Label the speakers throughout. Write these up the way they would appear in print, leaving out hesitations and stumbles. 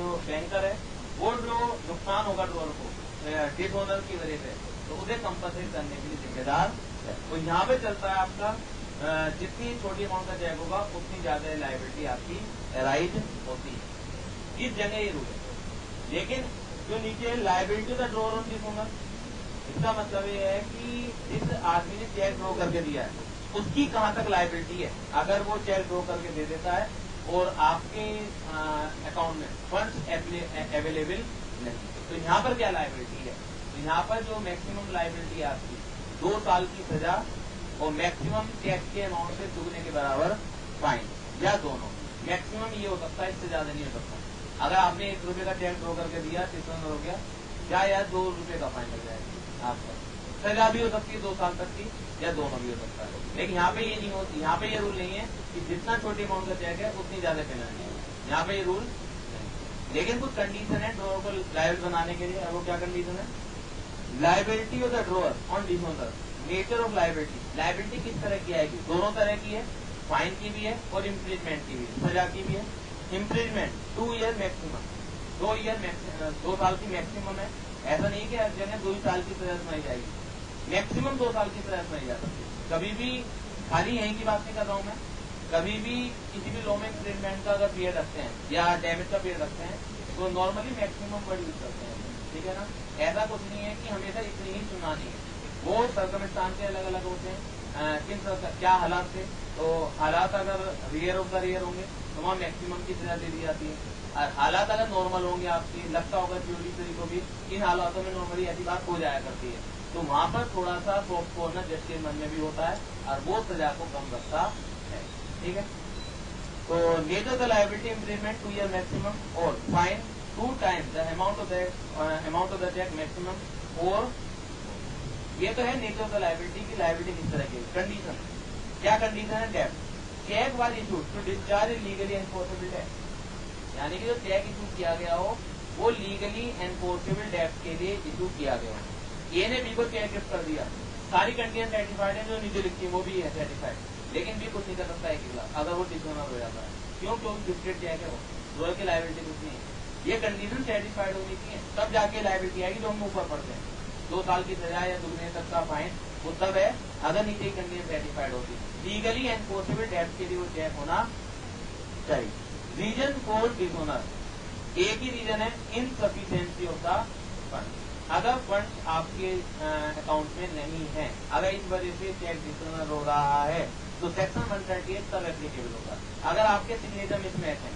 Speaker 1: जो बैंकर है वो जो नुकसान होगा ड्रोअर को डिसऑनर की वजह से, तो उसे कंपनसेट करने के लिए जिम्मेदार है। तो यहाँ पे चलता है आपका जितनी छोटी अमाउंट का चेक होगा उतनी ज्यादा लायबिलिटी आपकी अराइज होती है। इस जगह ये रूल है। लेकिन जो नीचे लायबिलिटी का ड्रोअर ऑन डिसऑनर, इसका मतलब ये है कि जिस आदमी ने चेक ड्रॉ करके दिया है उसकी कहाँ तक लायबिलिटी है। अगर वो चेक ड्रॉ करके दे देता है और आपके अकाउंट में फंड्स अवेलेबल नहीं, तो यहाँ पर क्या लायबिलिटी है? तो यहाँ पर जो मैक्सिमम लायबिलिटी है आपकी 2 साल की सजा और मैक्सिमम टैक्स के अमाउंट से दुगने के बराबर फाइन, या दोनों। मैक्सिमम ये हो सकता है, इससे ज्यादा नहीं हो सकता। अगर आपने 1 रुपए का टैक्स ड्रॉ करके दिया, 600 हो गया, या 2 रुपए का फाइन लग जाएगा आपका। सजा भी हो सकती है 2 साल तक की, या दोनों भी हो सकता है। लेकिन यहाँ पे ये नहीं होती, यहाँ पे ये रूल नहीं है कि जितना छोटी अमाउंट का चेक है उतनी ज्यादा पेनल्टी है, यहाँ पे ये रूल नहीं। लेकिन कुछ कंडीशन है ड्रॉअर को लायबल बनाने के लिए। और वो क्या कंडीशन है? Liability of the drawer on dishonour, nature of liability. Liability किस तरह की आएगी? दोनों तरह की है, फाइन की भी है और इम्प्रिजमेंट की भी है, सजा की भी है। इम्प्रिजमेंट 2 ईयर मैक्सिमम, 2 साल की मैक्सिमम है। ऐसा नहीं कि हर जगह 2 साल की सजा सुनाई जाएगी, मैक्सिमम 2 साल की सजा सुनाई जा सकती है। कभी भी खाली यहीं की बात नहीं कर रहा हूँ मैं, कभी भी किसी भी लॉ में इम्प्रिजमेंट का अगर पीरियड रखते हैं या डैमेज का पीरियड रखते हैं तो नॉर्मली मैक्सिमम वर्ड यूज करते हैं, ठीक है ना। ऐसा कुछ नहीं है कि हमेशा इतनी ही सुनानी है, वो सरकमस्टांस के अलग अलग होते हैं। क्या हालात थे, तो हालात अगर रियर ऑफ द रियर होंगे तो वहाँ मैक्सिमम की सजा दे दी जाती है। और हालात अगर नॉर्मल होंगे, आपकी लगता होगा ज्यूडिशरी को भी इन हालातों में नॉर्मली ऐसी बात हो जाया करती है, तो वहाँ पर थोड़ा सा सॉफ्ट कॉर्नर जज के मन में भी होता है और वो सजा को कम रखता है, ठीक है। तो nature the liability imprisonment 2 year maximum और fine 2 times the amount of the check maximum. और ये तो है नेचर ऑफ द लायबिलिटी की लायबिलिटी किस तरह की। कंडीशन, क्या कंडीशन है? डेब्ट check was issued to discharge legally enforceable डेब्ट, यानी कि जो चेक इशू किया गया हो वो लीगली एनफोर्सेबल डेब्ट के लिए इशू किया गया हो। ए ने बी को चेक गिफ्ट कर दिया, सारी कंडीशन सेटिस्फाइड है, जो नीचे लिखती है वो भी है सेटिस्फाइड, लेकिन भी कुछ नहीं कर सकता है के खिलाफ अगर वो डिसऑनर हो जाता है। क्यों? क्योंकि गिफ्टेड चेक है वो, ड्रॉअर की लायबिलिटी कुछ नहीं है। ये कंडीशन सेटिस्फाइड होनी चाहिए, तब जाके लायबिलिटी आएगी। जो हम ऊपर पढ़ते हैं 2 साल की सजा या दुगने तक का फाइन, वो तब है अगर नीचे की कंडीशन सेटिस्फाइड होती है। लीगली एनफोर्सेबल डेब्ट के लिए वो चेक होना चाहिए। रीजन फॉर डिसऑनर, एक ही रीजन है, इनसफिशिएंसी ऑफ द फंड। अगर फंड आपके अकाउंट में नहीं है, अगर इस वजह से चेक डिसऑनर हो रहा है तो सेक्शन 138 तब एप्लीकेबल होगा। अगर आपके सिग्नेचर मिसमैच है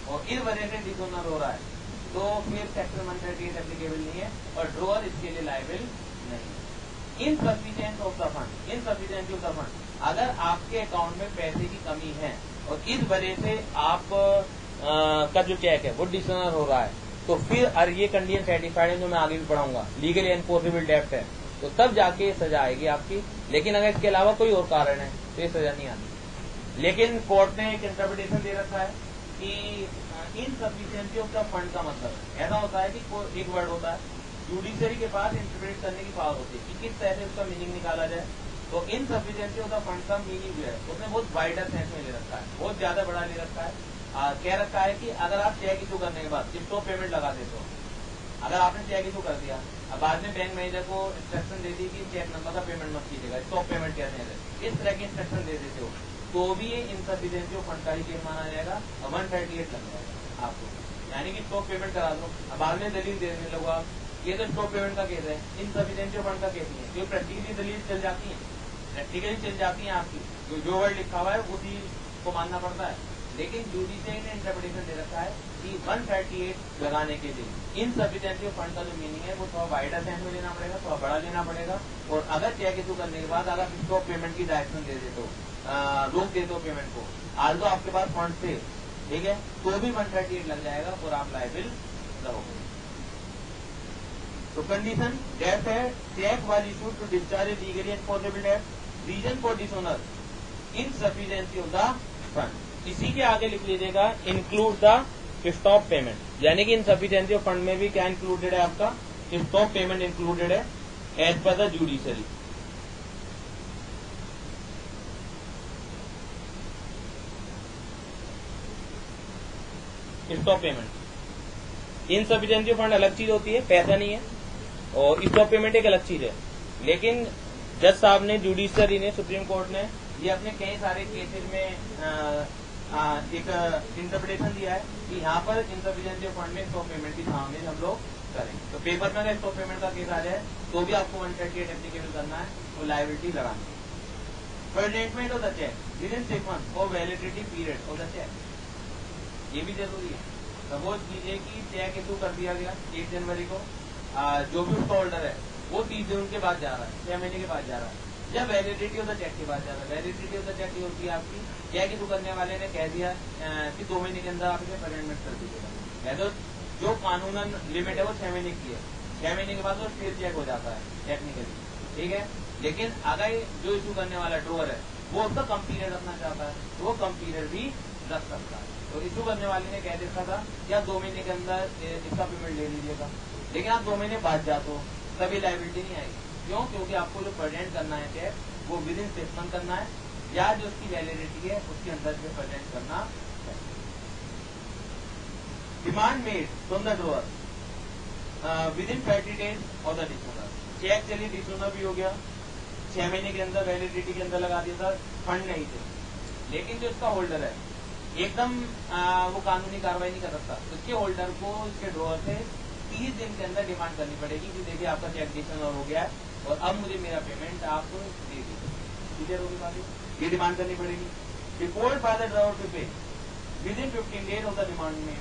Speaker 1: और इस वजह से डिसऑनर हो रहा है तो फिर सेक्शन 138 एप्लीकेबल नहीं है और ड्रॉअर इसके लिए लायबल नहीं। Insufficient of the fund, insufficiency of the fund, अगर आपके अकाउंट में पैसे की कमी है और इस वजह से आप का जो चेक है वो डिसऑनर हो रहा है, तो फिर और ये कंडीशन सेटिस्फाइड है जो मैं आगे भी पढ़ाऊंगा, लीगली एनफोर्सेबल डेब्ट है, तो तब जाके सजा आएगी आपकी। लेकिन अगर इसके अलावा कोई और कारण है तो ये सजा नहीं आती। लेकिन कोर्ट ने एक इंटरप्रिटेशन दे रखा है कि इनसफिशिएंसी ऑफ द फंड का मतलब ऐसा होता है कि कोई एक वर्ड होता है, जुडिशरी के पास इंटरप्रेट करने की पावर होती है कि किस तरह से उसका मीनिंग निकाला जाए। तो इनसफिशिएंसी ऑफ द फंड का मीनिंग जो है उसने बहुत वाइडर सेंस में ले रखा है, बहुत ज्यादा बड़ा ले रखा है। कह रखा है कि अगर आप चेक इशू करने के बाद स्टॉप पेमेंट लगा देते हो, अगर आपने चेक इशू कर दिया, अब बाद में बैंक मैनेजर को इंस्ट्रक्शन दे दी कि चेक नंबर का पेमेंट मत कीजिएगा, स्टॉप पेमेंट कहते हैं, इस तरह की इंस्ट्रक्शन दे देते हो, तो भी ये इनसफिशिएंसी ऑफ फंड का ही केस माना जाएगा और 138 लग जाएगा आपको। यानी कि स्टॉप पेमेंट करा दो, अब बाद में दलील देने लगो आप, ये तो स्टॉप पेमेंट का केस है, इनसफिशिएंसी ऑफ फंड का केस नहीं है। क्योंकि प्रैक्टिकली दलील चल जाती है, प्रैक्टिकली चल जाती है आपकी, जो वर्ड लिखा हुआ है उसी को मानना पड़ता है। लेकिन जुडिशरी ने इंटरप्रिटेशन दे रखा है कि 138 लगाने के लिए इनसफिशिएंसी ऑफ फंड का जो मीनिंग है वो थोड़ा वाइडर सेंस में लेना पड़ेगा, थोड़ा बड़ा लेना पड़ेगा। और अगर चेक इशू करने के बाद अगर स्टॉप पेमेंट की डायरेक्शन दे दे तो रोक दे दो पेमेंट को, आज तो आपके पास फंड थे, ठीक है, तो भी 138 लग जाएगा और आप लायबिल रहोगे। तो कंडीशन डेब्ट है, cheque was issued to discharge legally enforceable डेब्ट, reason for dishonour insufficiency of the fund. इसी के आगे लिख लीजिएगा इंक्लूड द स्टॉप पेमेंट, यानी कि इनसफिशिएंसी ऑफ फंड में भी क्या इंक्लूडेड है आपका, स्टॉप पेमेंट इंक्लूडेड है as per the judiciary. Stop payment insufficiency fund अलग चीज होती है, पैसा नहीं है, और स्टॉप पेमेंट एक अलग चीज है। लेकिन जज साहब ने, जुडिशरी ने, सुप्रीम कोर्ट ने ये अपने कई सारे केसेज में एक इंटरप्रिटेशन दिया है कि यहाँ पर इनसफिशिएंसी फंड में स्टॉप पेमेंट की शामिल हम लोग करें। तो पेपर में अगर स्टॉप पेमेंट का केस आ जाए तो भी आपको 138 एप्लीकेबल करना है, तो लायबिलिटी लगानी है। Payment of the cheque within 6 months और validity period of the cheque, ये भी जरूरी है। सपोज कीजिए कि चेक इशू कर दिया गया 1 जनवरी को, जो भी उसका होल्डर है वो 30 जून के बाद जा रहा है, 6 महीने के बाद जा रहा है, या वैलिडिटी ऑफ द चेक के बाद जा रहा है। वैलिडिटी ऑफ द चेक होती है आपकी, चेक इशू करने वाले ने कह दिया कि 2 महीने के अंदर आप इसे पेमेंट कर दीजिएगा, तो जो कानूनन लिमिट है वो 6 महीने की है, 6 महीने के बाद वो फिर चेक हो जाता है टेक्निकली, ठीक है। लेकिन अगर जो इशू करने वाला ड्रोअर है वो उसका कम पीरियड रखना चाहता है तो वो कम पीरियड भी रख सकता है। तो इशू करने वाले ने कह देखा था या 2 महीने के अंदर इसका पेमेंट ले लीजिएगा, लेकिन आप 2 महीने बाद जाते हो तभी लायबिलिटी नहीं आएगी। क्यों? क्योंकि आपको जो प्रेजेंट करना है चेक वो विद इन 6 मंथ करना है, या जो उसकी वैलिडिटी है उसके अंदर से प्रेजेंट करना है। Demand made from the drawer within 30 days और द डिसोनर, चेक चलिए डिसोनर भी हो गया, 6 महीने के अंदर वैलिडिटी के अंदर लगा दिया था, फंड नहीं थे, लेकिन जो इसका होल्डर है एकदम वो कानूनी कार्रवाई नहीं कर सकता, उसके होल्डर को इसके ड्रोअर से 30 दिन के अंदर डिमांड करनी पड़ेगी कि देखिए आपका चेक डिसोनर हो गया है और अब मुझे मेरा पेमेंट आप दे दीजिए, क्लियर होगी बात, ये डिमांड करनी पड़ेगी। रिपोर्ट बाय द ड्रोअर टू पे with in 15 days of the demand में,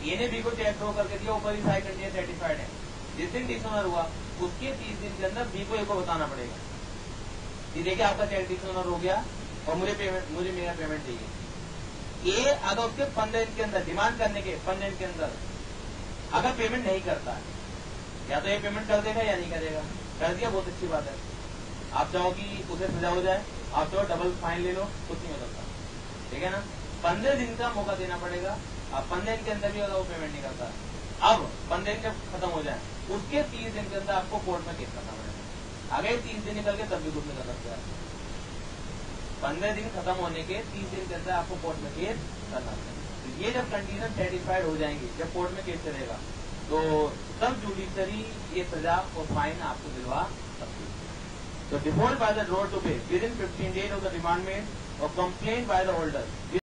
Speaker 1: ये ने बी को चेक ड्रॉ करके दिया, ऊपर ही साइन कंडीशन सर्टिफाइड है, जिस दिन डिसोनर हुआ उसके 30 दिन के अंदर बी को ए को बताना पड़ेगा कि देखिए आपका चेक डिसोनर हो गया और मुझे मेरा पेमेंट चाहिए। ए अगर उसके 15 दिन के अंदर, डिमांड करने के 15 दिन के अंदर अगर पेमेंट नहीं करता है, या तो ये पेमेंट कर देगा या नहीं करेगा, कर दिया बहुत अच्छी बात है, आप चाहो कि उसे सजा हो जाए, आप चाहो डबल फाइन ले लो, कुछ नहीं हो सकता, ठीक है ना। 15 दिन का मौका देना पड़ेगा, आप 15 दिन के अंदर भी अगर वो पेमेंट नहीं करता, अब 15 दिन जब खत्म हो जाए उसके 30 दिन के अंदर आपको कोर्ट में केस करना पड़ेगा। अगर 30 दिन निकल के तब भी कुछ नहीं कर सकते आप, 15 दिन खत्म होने के 30 दिन के अंदर आपको कोर्ट में केस करना पड़ेगा। तो ये जब कंडीशन सेटिस्फाइड हो जाएंगी, जब कोर्ट में केस चलेगा, तो तब जुडिशरी ये सजा और फाइन आपको दिलवा सकती है। तो डिफॉल्ट बाय द ड्रोअर टू पे with in 15 days of the demand made और कंप्लेंट बाय द होल्डर